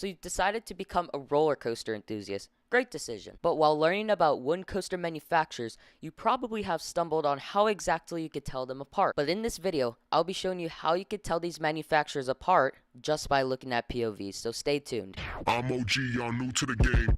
So you've decided to become a roller coaster enthusiast. Great decision. But while learning about wooden coaster manufacturers, you probably have stumbled on how exactly you could tell them apart. But in this video, I'll be showing you how you could tell these manufacturers apart just by looking at POVs, so stay tuned. I'm OG, y'all new to the game.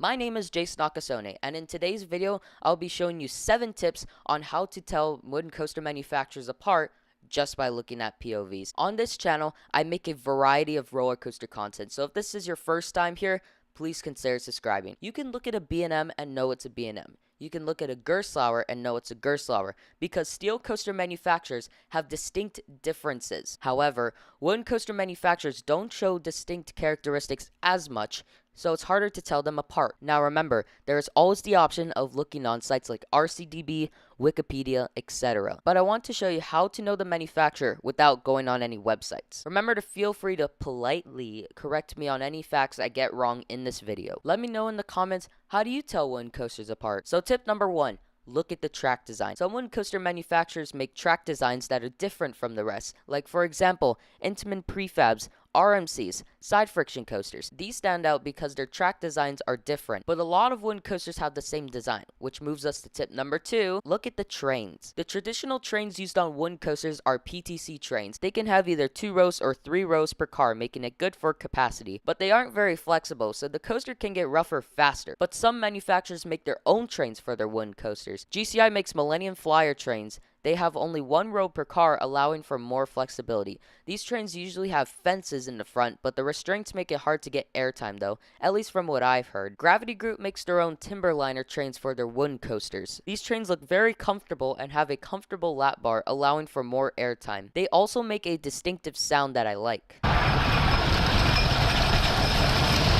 My name is Jace Nakasone, and in today's video, I'll be showing you 7 tips on how to tell wooden coaster manufacturers apart just by looking at POVs. On this channel, I make a variety of roller coaster content, so if this is your first time here, please consider subscribing. You can look at a B&M and know it's a B&M. You can look at a Gerstlauer and know it's a Gerstlauer because steel coaster manufacturers have distinct differences. However, wooden coaster manufacturers don't show distinct characteristics as much, so it's harder to tell them apart. Now remember, there is always the option of looking on sites like RCDB, Wikipedia, etc. But I want to show you how to know the manufacturer without going on any websites. Remember to feel free to politely correct me on any facts I get wrong in this video. Let me know in the comments, how do you tell wooden coasters apart? So tip number 1. Look at the track design. Some wooden coaster manufacturers make track designs that are different from the rest. Like for example, Intamin prefabs, RMCs, side friction coasters. These stand out because their track designs are different, but a lot of wooden coasters have the same design, which moves us to tip number 2. Look at the trains. The traditional trains used on wooden coasters are PTC trains. They can have either 2 rows or 3 rows per car, making it good for capacity, but they aren't very flexible, so the coaster can get rougher faster. But some manufacturers make their own trains for their wooden coasters. GCI makes Millennium Flyer trains. They have only 1 row per car, allowing for more flexibility. These trains usually have fences in the front, but the restraints make it hard to get airtime though, at least from what I've heard. Gravity Group makes their own Timberliner trains for their wooden coasters. These trains look very comfortable and have a comfortable lap bar, allowing for more airtime. They also make a distinctive sound that I like.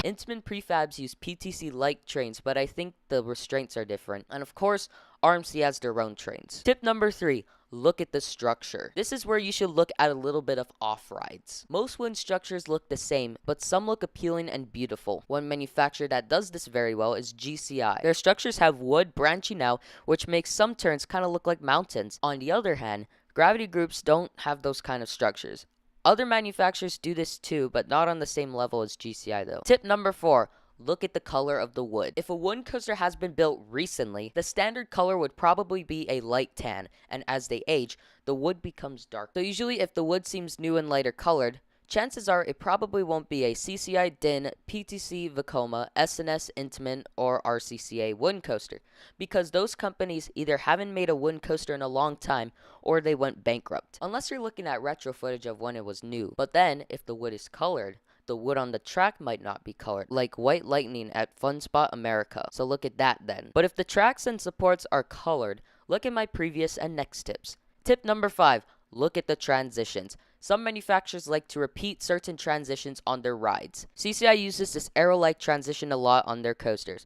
Intamin prefabs use PTC-like trains, but I think the restraints are different. And of course, RMC has their own trains. Tip number 3. Look at the structure. This is where you should look at a little bit of off-rides. Most wooden structures look the same, but some look appealing and beautiful. One manufacturer that does this very well is GCI. Their structures have wood branching out, which makes some turns kind of look like mountains. On the other hand, Gravity Groups don't have those kind of structures. Other manufacturers do this too, but not on the same level as GCI though. Tip number 4. Look at the color of the wood. If a wooden coaster has been built recently, the standard color would probably be a light tan, and as they age, the wood becomes dark. So usually if the wood seems new and lighter colored, chances are it probably won't be a CCI, DIN, PTC, Vekoma, SNS, Intamin, or RCCA wooden coaster, because those companies either haven't made a wooden coaster in a long time or they went bankrupt. Unless you're looking at retro footage of when it was new. But then, if the wood is colored, the wood on the track might not be colored, like White Lightning at Fun Spot America. So look at that then. But if the tracks and supports are colored, look at my previous and next tips. Tip number 5. Look at the transitions. Some manufacturers like to repeat certain transitions on their rides. CCI uses this arrow-like transition a lot on their coasters.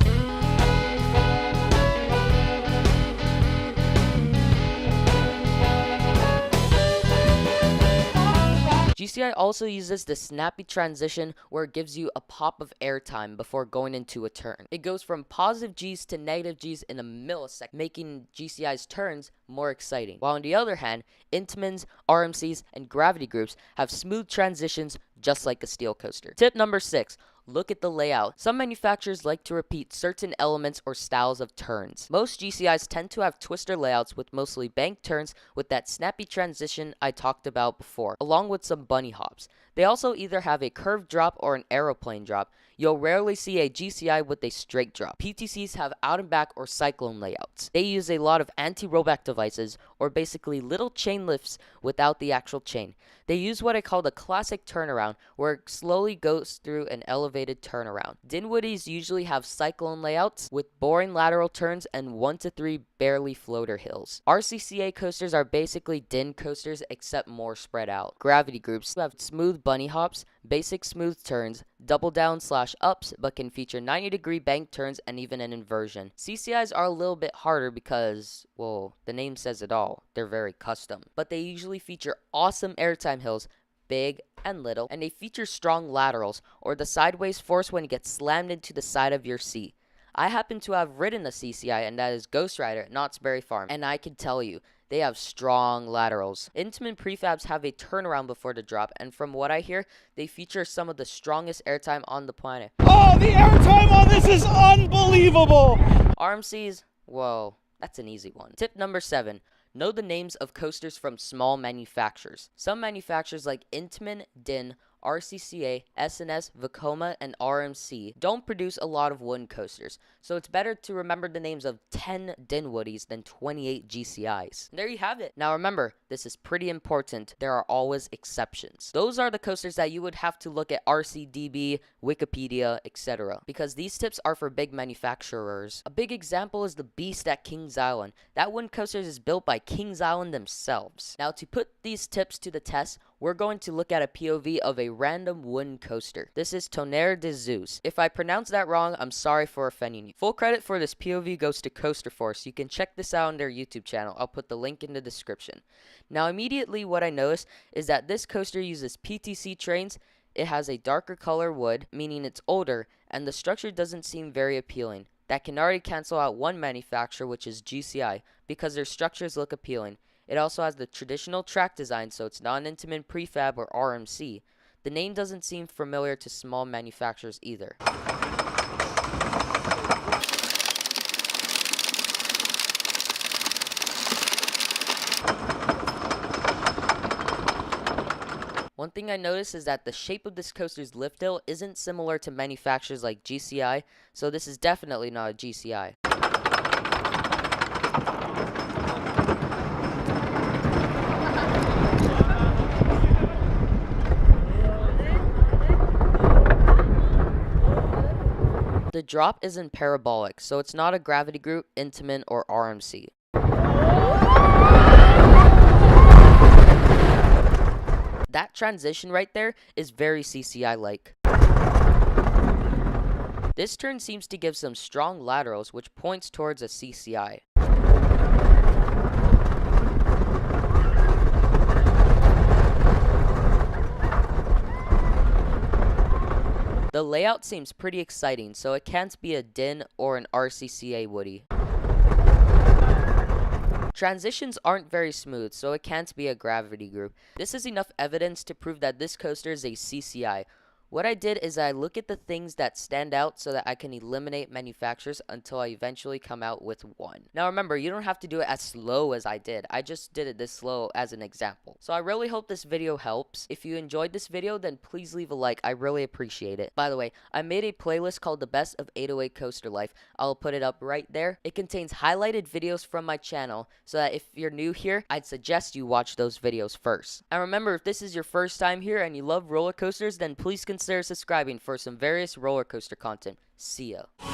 GCI also uses the snappy transition where it gives you a pop of airtime before going into a turn. It goes from positive G's to negative G's in a millisecond, making GCI's turns more exciting. While on the other hand, Intamins, RMCs, and Gravity Groups have smooth transitions just like a steel coaster. Tip number 6. Look at the layout. Some manufacturers like to repeat certain elements or styles of turns. Most GCIs tend to have twister layouts with mostly banked turns with that snappy transition I talked about before, along with some bunny hops. They also either have a curved drop or an aeroplane drop. You'll rarely see a GCI with a straight drop. PTCs have out and back or cyclone layouts. They use a lot of anti-rollback devices, or basically little chain lifts without the actual chain. They use what I call the classic turnaround, where it slowly goes through an elevated turnaround. Dinwoodies usually have cyclone layouts with boring lateral turns and 1 to 3 barely floater hills. RCCA coasters are basically DIN coasters except more spread out. Gravity Groups have smooth bunny hops, basic smooth turns, double down / ups, but can feature 90-degree bank turns and even an inversion. CCIs are a little bit harder because, well, the name says it all. They're very custom. But they usually feature awesome airtime hills, big and little, and they feature strong laterals, or the sideways force when you get slammed into the side of your seat. I happen to have ridden a CCI, and that is Ghost Rider at Knott's Berry Farm, and I can tell you, they have strong laterals. Intamin prefabs have a turnaround before the drop, and from what I hear, they feature some of the strongest airtime on the planet. Oh, the airtime on this is unbelievable! RMCs, whoa, that's an easy one. Tip number 7. Know the names of coasters from small manufacturers. Some manufacturers like Intamin, Din, RCCA, SNS, Vekoma, and RMC don't produce a lot of wooden coasters, so it's better to remember the names of 10 Dinwoodies than 28 GCIs. There you have it. Now remember, this is pretty important. There are always exceptions. Those are the coasters that you would have to look at RCDB, Wikipedia, etc. because these tips are for big manufacturers. A big example is the Beast at Kings Island. That wooden coaster is built by Kings Island themselves. Now to put these tips to the test, we're going to look at a POV of a random wooden coaster. This is Tonnerre de Zeus. If I pronounce that wrong, I'm sorry for offending you. Full credit for this POV goes to Coaster Force. You can check this out on their YouTube channel. I'll put the link in the description. Now immediately what I noticed is that this coaster uses PTC trains. It has a darker color wood, meaning it's older, and the structure doesn't seem very appealing. That can already cancel out one manufacturer, which is GCI, because their structures look appealing. It also has the traditional track design, so it's not an Intamin prefab or RMC. The name doesn't seem familiar to small manufacturers either. One thing I noticed is that the shape of this coaster's lift hill isn't similar to manufacturers like GCI, so this is definitely not a GCI. The drop isn't parabolic, so it's not a gravity group, Intamin, or RMC. That transition right there is very CCI-like. This turn seems to give some strong laterals, which points towards a CCI. The layout seems pretty exciting, so it can't be a Din or an RCCA Woody. Transitions aren't very smooth, so it can't be a gravity group. This is enough evidence to prove that this coaster is a CCI. What I did is I look at the things that stand out so that I can eliminate manufacturers until I eventually come out with one. Now remember, you don't have to do it as slow as I did. I just did it this slow as an example. So I really hope this video helps. If you enjoyed this video, then please leave a like. I really appreciate it. By the way, I made a playlist called The Best of 808 Coaster Life. I'll put it up right there. It contains highlighted videos from my channel, so that if you're new here, I'd suggest you watch those videos first. And remember, if this is your first time here and you love roller coasters, then please consider subscribing for some various roller coaster content. See ya.